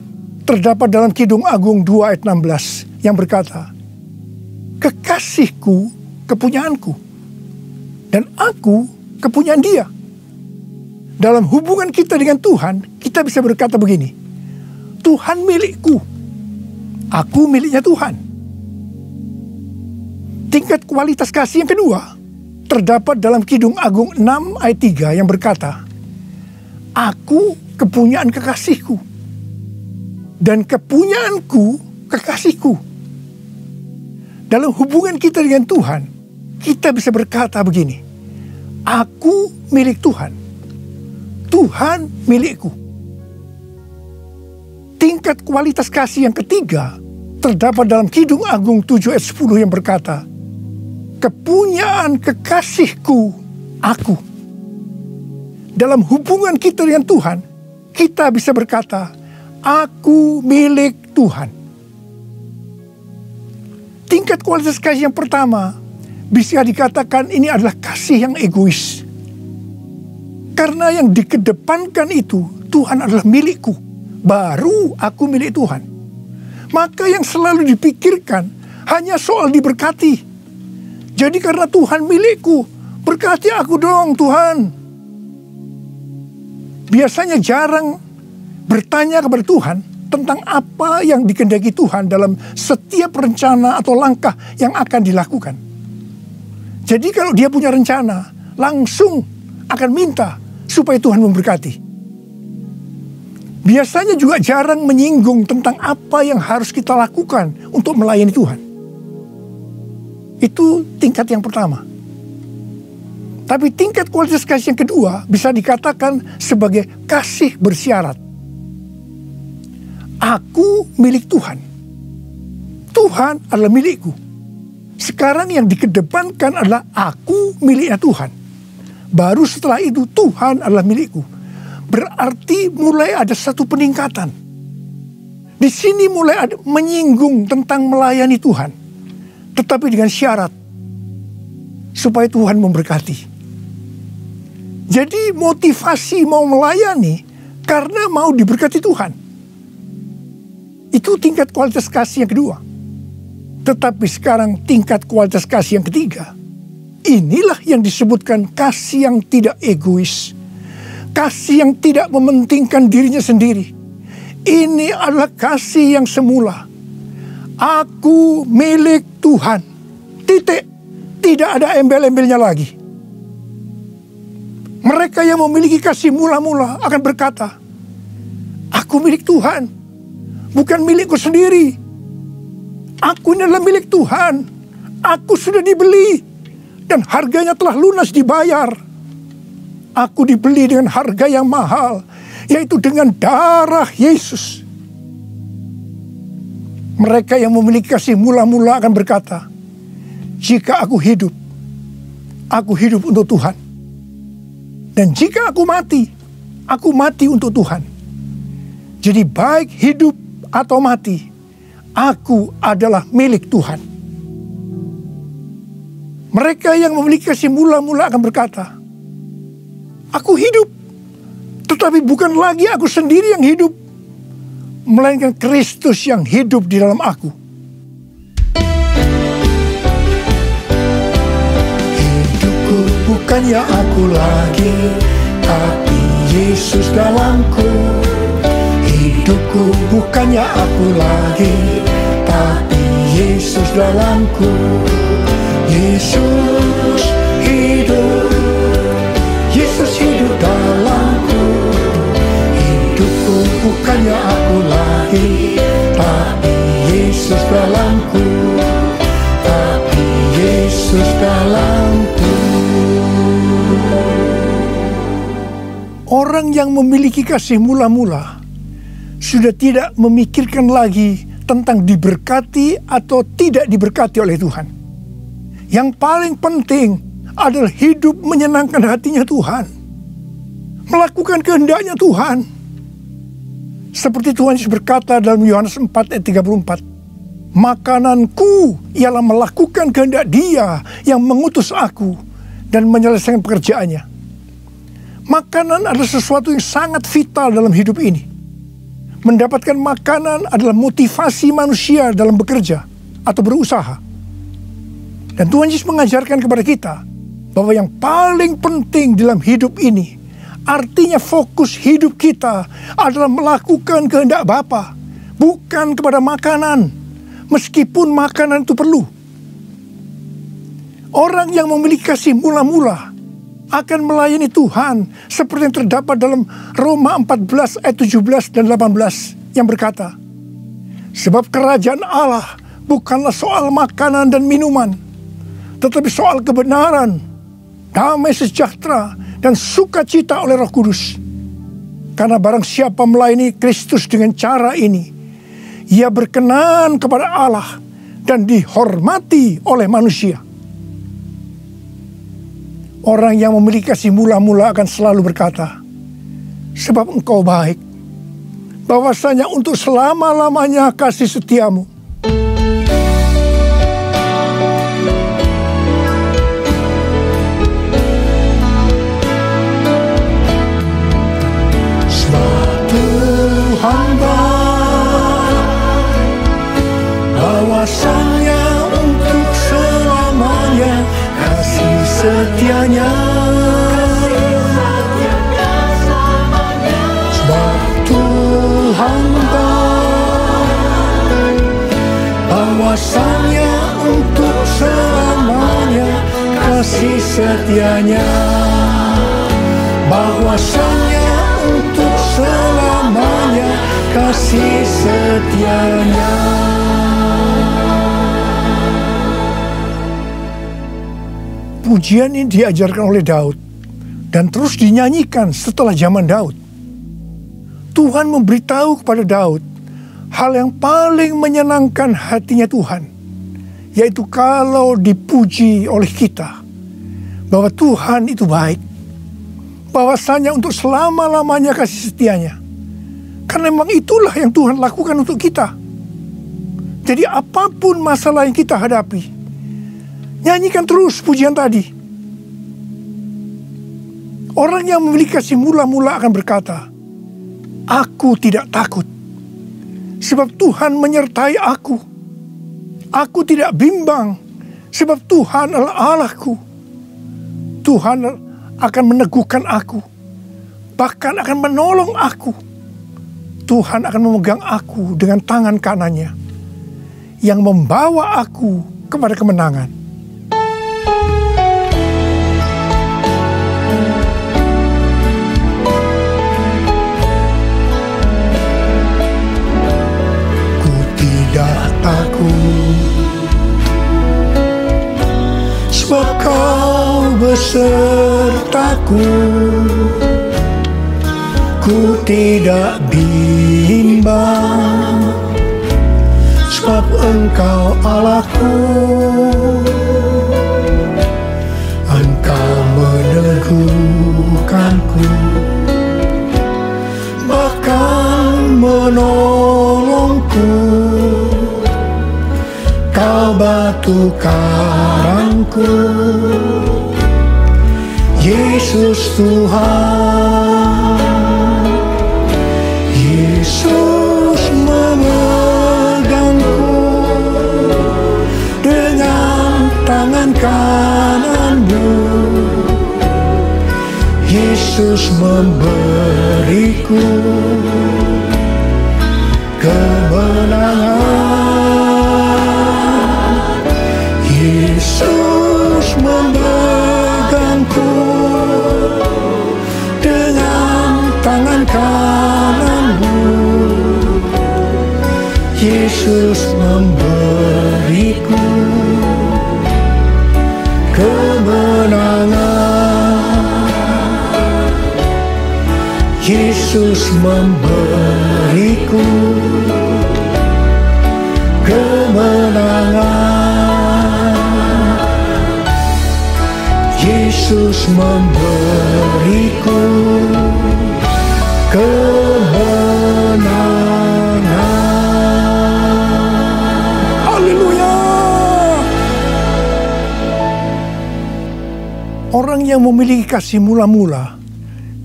terdapat dalam Kidung Agung 2 ayat 16 yang berkata, "Kekasihku, kepunyaanku, dan aku kepunyaan dia." Dalam hubungan kita dengan Tuhan, kita bisa berkata begini, Tuhan milikku, aku miliknya Tuhan. Tingkat kualitas kasih yang kedua terdapat dalam Kidung Agung 6 ayat 3 yang berkata, aku kepunyaan kekasihku, dan kepunyaanku kekasihku. Dalam hubungan kita dengan Tuhan, kita bisa berkata begini, aku milik Tuhan, Tuhan milikku. Tingkat kualitas kasih yang ketiga terdapat dalam Kidung Agung 7 ayat 10 yang berkata, kepunyaan kekasihku aku. Dalam hubungan kita dengan Tuhan, kita bisa berkata, aku milik Tuhan. Tingkat kualitas kasih yang pertama bisa dikatakan ini adalah kasih yang egois. Karena yang dikedepankan itu, Tuhan adalah milikku, baru aku milik Tuhan. Maka yang selalu dipikirkan hanya soal diberkati. Jadi karena Tuhan milikku, berkati aku dong Tuhan. Biasanya jarang bertanya kepada Tuhan tentang apa yang dikehendaki Tuhan dalam setiap rencana atau langkah yang akan dilakukan. Jadi kalau dia punya rencana, langsung akan minta supaya Tuhan memberkati. Biasanya juga jarang menyinggung tentang apa yang harus kita lakukan untuk melayani Tuhan. Itu tingkat yang pertama. Tapi tingkat kualitas kasih yang kedua bisa dikatakan sebagai kasih bersyarat. Aku milik Tuhan. Tuhan adalah milikku. Sekarang yang dikedepankan adalah aku miliknya Tuhan. Baru setelah itu Tuhan adalah milikku. Berarti mulai ada satu peningkatan. Di sini mulai ada menyinggung tentang melayani Tuhan. Tetapi dengan syarat supaya Tuhan memberkati. Jadi motivasi mau melayani karena mau diberkati Tuhan. Itu tingkat kualitas kasih yang kedua. Tetapi sekarang tingkat kualitas kasih yang ketiga. Inilah yang disebutkan kasih yang tidak egois. Kasih yang tidak mementingkan dirinya sendiri. Ini adalah kasih yang semula. Aku milik Tuhan. Titik. Tidak ada embel-embelnya lagi. Mereka yang memiliki kasih mula-mula akan berkata, aku milik Tuhan. Bukan milikku sendiri. Aku ini adalah milik Tuhan. Aku sudah dibeli. Dan harganya telah lunas dibayar. Aku dibeli dengan harga yang mahal. Yaitu dengan darah Yesus. Mereka yang memiliki kasih mula-mula akan berkata, jika aku hidup untuk Tuhan. Dan jika aku mati untuk Tuhan. Jadi baik hidup atau mati, aku adalah milik Tuhan. Mereka yang memiliki kasih mula-mula akan berkata, aku hidup, tetapi bukan lagi aku sendiri yang hidup, melainkan Kristus yang hidup di dalam aku. Hidupku bukannya aku lagi, tapi Yesus dalamku. Hidupku bukannya aku lagi, tapi Yesus dalamku. Yesus hidup, Yesus hidup dalamku. Hidupku bukannya aku lagi, tapi Yesus dalamku, tapi Yesus dalamku. Orang yang memiliki kasih mula-mula sudah tidak memikirkan lagi tentang diberkati atau tidak diberkati oleh Tuhan. Yang paling penting adalah hidup menyenangkan hatinya Tuhan, melakukan kehendaknya Tuhan. Seperti Tuhan Yesus berkata dalam Yohanes 4 ayat 34, makananku ialah melakukan kehendak Dia yang mengutus aku dan menyelesaikan pekerjaannya. Makanan adalah sesuatu yang sangat vital dalam hidup ini. Mendapatkan makanan adalah motivasi manusia dalam bekerja atau berusaha. Dan Tuhan Yesus mengajarkan kepada kita bahwa yang paling penting dalam hidup ini, artinya fokus hidup kita adalah melakukan kehendak Bapa, bukan kepada makanan, meskipun makanan itu perlu. Orang yang memiliki kasih mula-mula akan melayani Tuhan seperti yang terdapat dalam Roma 14 ayat 17 dan 18 yang berkata, sebab kerajaan Allah bukanlah soal makanan dan minuman, tetapi soal kebenaran, damai sejahtera, dan sukacita oleh Roh Kudus. Karena barang siapa melayani Kristus dengan cara ini, ia berkenan kepada Allah dan dihormati oleh manusia. Orang yang memiliki kasih mula-mula akan selalu berkata, sebab Engkau baik, bahwasanya untuk selama-lamanya kasih setiamu. Suatu hamba, bahwasanya untuk selamanya kasih setianya. Sebab Tuhan bahwasanya untuk selamanya kasih setianya. Bahwasanya untuk selamanya kasih setianya. Pujian ini diajarkan oleh Daud dan terus dinyanyikan setelah zaman Daud. Tuhan memberitahu kepada Daud hal yang paling menyenangkan hatinya Tuhan, yaitu kalau dipuji oleh kita, bahwa Tuhan itu baik, bahwasanya untuk selama-lamanya kasih setianya. Karena memang itulah yang Tuhan lakukan untuk kita. Jadi apapun masalah yang kita hadapi, nyanyikan terus pujian tadi. Orang yang memiliki kasih mula-mula akan berkata, aku tidak takut, sebab Tuhan menyertai aku. Aku tidak bimbang, sebab Tuhan adalah Allahku. Tuhan akan meneguhkan aku, bahkan akan menolong aku. Tuhan akan memegang aku dengan tangan kanannya, yang membawa aku kepada kemenangan. Takut, sebab Kau besertaku. Ku tidak bimbang, sebab Engkau Allahku. Engkau meneguhkanku, bahkan menolongku. Kau batu karangku, Yesus Tuhan. Yesus memegangku dengan tangan kanan-Mu. Yesus memberiku kemenangan. Yesus memegangku dengan tangan kananmu. Yesus memberiku kemenangan. Yesus memberiku kemenangan. Yesus memberiku kemenangan. Haleluya. Orang yang memiliki kasih mula-mula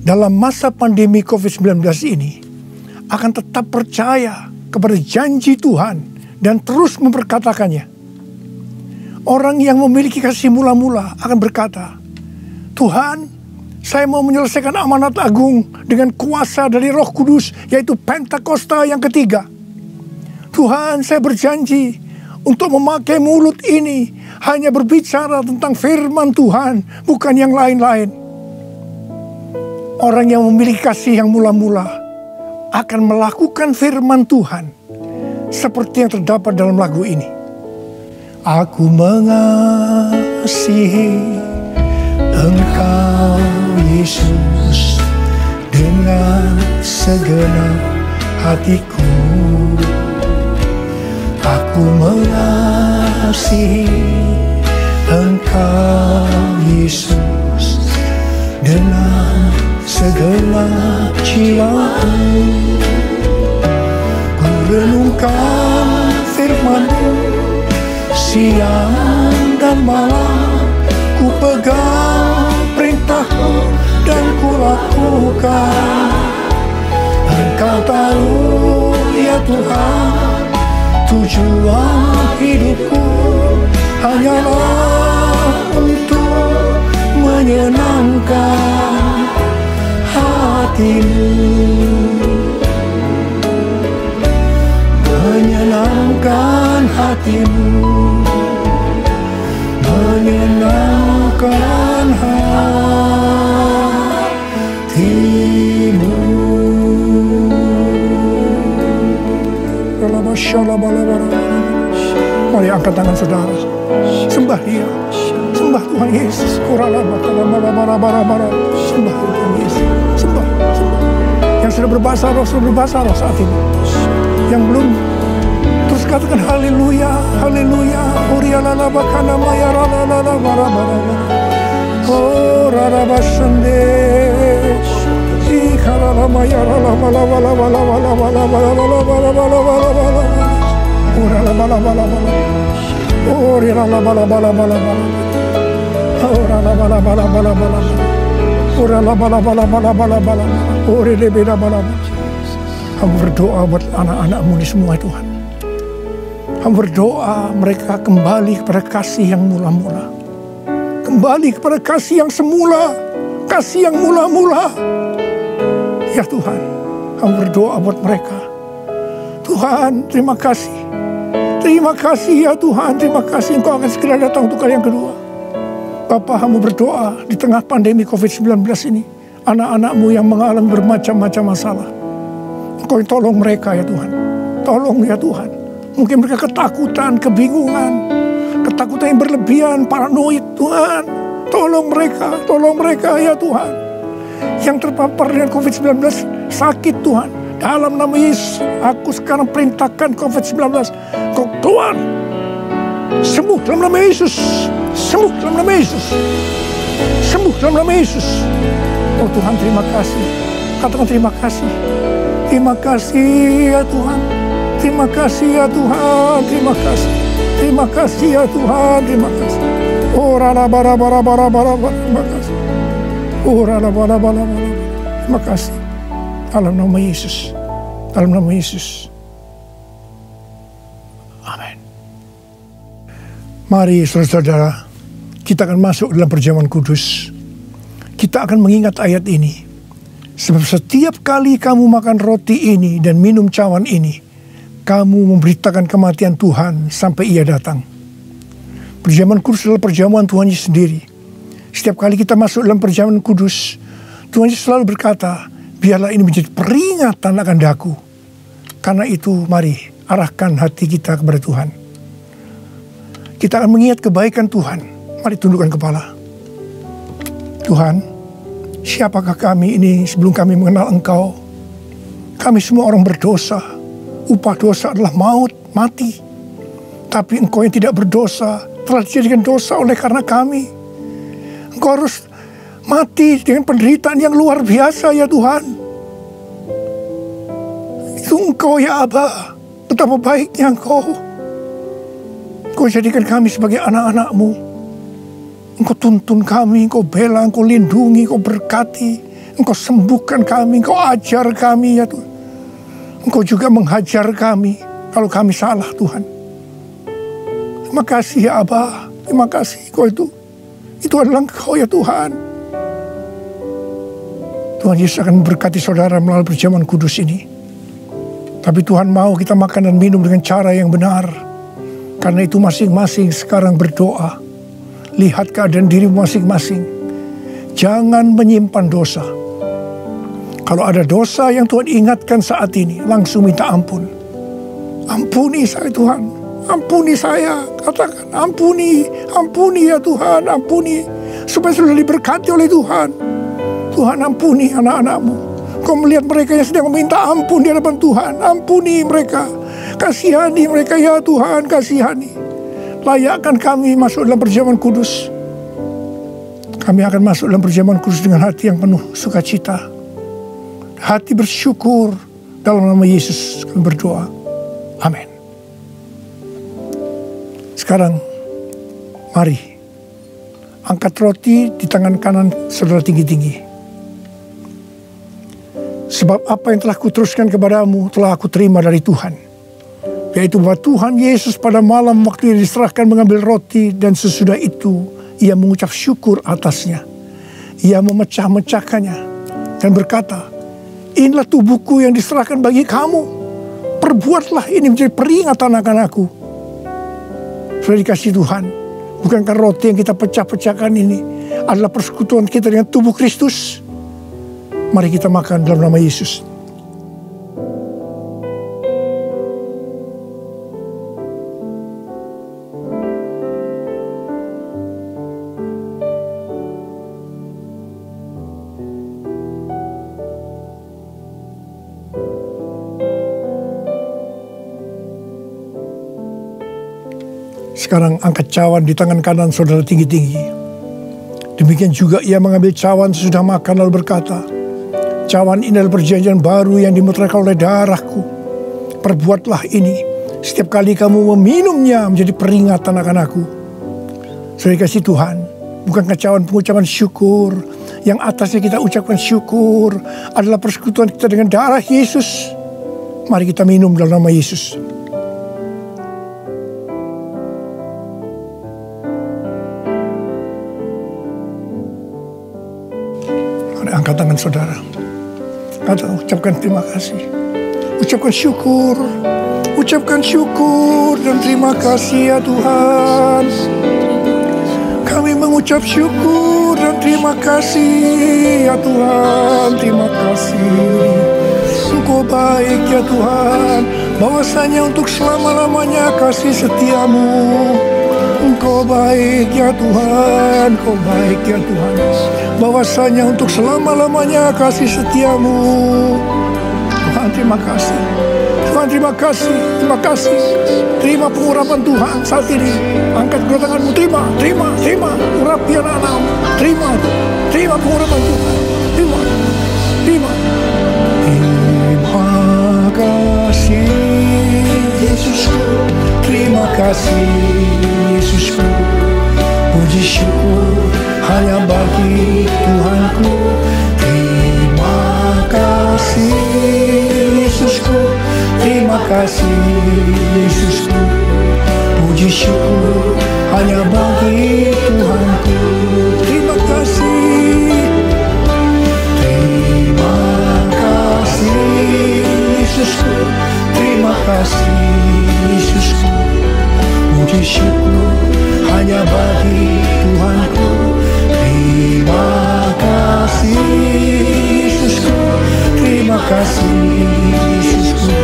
dalam masa pandemi COVID-19 ini akan tetap percaya kepada janji Tuhan dan terus memperkatakannya. Orang yang memiliki kasih mula-mula akan berkata, Tuhan, saya mau menyelesaikan amanat agung dengan kuasa dari Roh Kudus, yaitu Pentakosta yang ketiga. Tuhan, saya berjanji untuk memakai mulut ini hanya berbicara tentang firman Tuhan, bukan yang lain-lain. Orang yang memiliki kasih yang mula-mula akan melakukan firman Tuhan seperti yang terdapat dalam lagu ini. Aku mengasihi Engkau Yesus dengan segenap hatiku. Aku mengasihi Engkau Yesus dengan segenap jiwaku. Ku renungkan firman-Mu siang dan malam, ku pegang perintah-Mu dan ku lakukan. Engkau tahu ya Tuhan, tujuan hidupku hanyalah untuk menyenangkan hati-Mu, menyenangkan hati-Mu, menyenangkan hati-Mu. Mari angkat tangan saudara, sembah Dia, sembah Tuhan Yesus. Sembah Tuhan Yesus, sembah. Yang sudah berbahasa roh saat ini. Yang belum, terus katakan haleluya, haleluya. Oh rarabasande, Hamba berdoa buat anak-anak-Mu ini semua Tuhan. Hamba berdoa mereka kembali kepada kasih yang mula-mula. Kembali kepada kasih yang semula. Kasih yang mula-mula. Ya Tuhan, hamba berdoa buat mereka. Tuhan, terima kasih. Terima kasih ya Tuhan, terima kasih Engkau akan segera datang untuk kali yang kedua. Bapa, hamba berdoa di tengah pandemi COVID-19 ini. Anak-anak-Mu yang mengalami bermacam-macam masalah. Engkau tolong mereka ya Tuhan. Tolong ya Tuhan. Mungkin mereka ketakutan, kebingungan. Ketakutan yang berlebihan, paranoid Tuhan. Tolong mereka ya Tuhan. Yang terpapar dengan COVID-19 sakit Tuhan. Dalam nama Yesus, aku sekarang perintahkan COVID-19. Kau keluar. Sembuh dalam nama Yesus. Sembuh dalam nama Yesus. Sembuh dalam nama Yesus. Oh Tuhan, terima kasih. Katakan terima kasih. Terima kasih ya Tuhan. Terima kasih ya Tuhan. Terima kasih. Terima kasih ya Tuhan. Terima kasih. Oh rala bara bara bara bara. Terima kasih. Oh rala bara bara bara. Terima kasih. Dalam nama Yesus. Dalam nama Yesus. Amin. Mari saudara-saudara, kita akan masuk dalam perjamuan kudus. Kita akan mengingat ayat ini. Sebab setiap kali kamu makan roti ini dan minum cawan ini, kamu memberitakan kematian Tuhan sampai ia datang. Perjamuan kudus adalah perjamuan Tuhan Yesus sendiri. Setiap kali kita masuk dalam perjamuan kudus, Tuhan Yesus selalu berkata, biarlah ini menjadi peringatan akan daku. Karena itu mari arahkan hati kita kepada Tuhan. Kita akan mengingat kebaikan Tuhan. Mari tundukkan kepala. Tuhan, siapakah kami ini sebelum kami mengenal Engkau? Kami semua orang berdosa. Upah dosa adalah maut, mati. Tapi Engkau yang tidak berdosa telah dijadikan dosa oleh karena kami. Engkau harus mati dengan penderitaan yang luar biasa ya Tuhan. Itu Engkau ya Aba. Betapa baiknya Engkau. Engkau jadikan kami sebagai anak-anak-Mu. Engkau tuntun kami, Engkau bela, Engkau lindungi, Engkau berkati, Engkau sembuhkan kami, Engkau ajar kami ya Tuhan. Engkau juga menghajar kami kalau kami salah Tuhan. Terima kasih ya Aba, terima kasih Engkau itu adalah Engkau ya Tuhan. Tuhan Yesus akan memberkati saudara melalui perjamuan kudus ini. Tapi Tuhan mau kita makan dan minum dengan cara yang benar. Karena itu masing-masing sekarang berdoa. Lihat keadaan dirimu masing-masing. Jangan menyimpan dosa. Kalau ada dosa yang Tuhan ingatkan saat ini, langsung minta ampun. Ampuni saya Tuhan. Ampuni saya. Katakan ampuni. Ampuni ya Tuhan. Ampuni. Supaya sudah diberkati oleh Tuhan. Tuhan ampuni anak-anak-Mu. Kau melihat mereka yang sedang meminta ampun di hadapan Tuhan. Ampuni mereka. Kasihani mereka ya Tuhan. Kasihani. Layakkan kami masuk dalam perjamuan kudus. Kami akan masuk dalam perjamuan kudus dengan hati yang penuh sukacita. Hati bersyukur. Dalam nama Yesus kami berdoa. Amin. Sekarang, mari. Angkat roti di tangan kanan saudara tinggi-tinggi. Sebab apa yang telah kuteruskan kepadamu telah aku terima dari Tuhan. Yaitu bahwa Tuhan Yesus pada malam waktu ia diserahkan mengambil roti dan sesudah itu ia mengucap syukur atasnya. Ia memecah-mecahkannya dan berkata, inilah tubuhku yang diserahkan bagi kamu. Perbuatlah ini menjadi peringatan akan aku. Sudah dikasih Tuhan. Bukankah roti yang kita pecah-pecahkan ini adalah persekutuan kita dengan tubuh Kristus? Mari kita makan dalam nama Yesus. Sekarang angkat cawan di tangan kanan saudara tinggi-tinggi. Demikian juga ia mengambil cawan sesudah makan lalu berkata, cawan ini adalah perjanjian baru yang dimeteraikan oleh darahku. Perbuatlah ini setiap kali kamu meminumnya menjadi peringatan akan aku. Saudara kasih Tuhan, bukankah cawan pengucapan syukur yang atasnya kita ucapkan syukur adalah persekutuan kita dengan darah Yesus? Mari kita minum dalam nama Yesus. Angkat tangan saudara. Ucapkan terima kasih. Ucapkan syukur. Ucapkan syukur dan terima kasih ya Tuhan. Kami mengucap syukur dan terima kasih ya Tuhan. Terima kasih. Engkau baik ya Tuhan. Bahwasanya untuk selama-lamanya kasih setiamu. Engkau baik ya Tuhan. Engkau baik ya Tuhan. Bahwasanya untuk selama-lamanya kasih setiamu. Tuhan terima kasih. Tuhan terima kasih. Terima kasih. Terima pengurapan Tuhan saat ini. Angkat kedua tanganmu. Terima. Urapi anak-anakmu. Terima pengurapan Tuhan. Terima. Terima kasih Yesusku. Terima kasih Yesusku. Puji syukur hanya bagi Tuhanku. Terima kasih Yesusku. Terima kasih Yesusku. Puji syukur hanya bagi Tuhanku. Terima kasih. Terima kasih Yesusku. Terima kasih bagi Tuhanku. Terima kasih Yesusku, terima kasih Yesusku.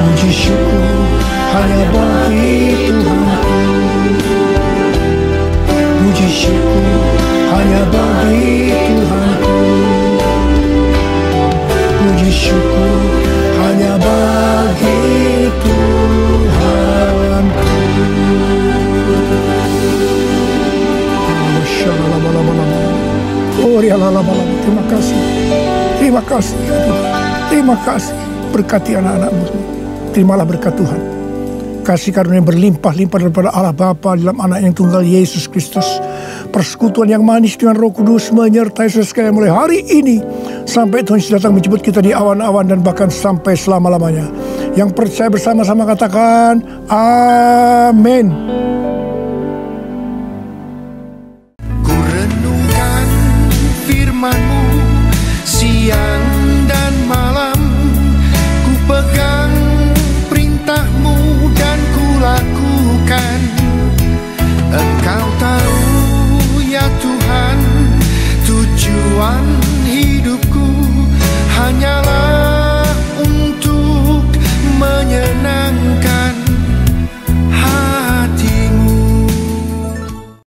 Puji syukur hanya bagi Tuhanku. Puji syukur hanya bagi Tuhanku. Puji syukur hanya bagi Tuhanku. Oh ya terima kasih. Terima kasih ya Tuhan. Terima kasih. Berkati anak-anakmu. Terimalah berkat Tuhan. Kasih karunia berlimpah-limpah daripada Allah Bapa dalam anak yang tunggal Yesus Kristus. Persekutuan yang manis dengan Roh Kudus menyertai saudara sekalian mulai hari ini sampai Tuhan Yesus datang menjemput kita di awan-awan dan bahkan sampai selama-lamanya. Yang percaya bersama-sama katakan amin. Ku renungkan firman-Mu siang dan malam, ku pegang perintah-Mu dan ku lakukan. Engkau tahu ya Tuhan, tujuan hidupku hanya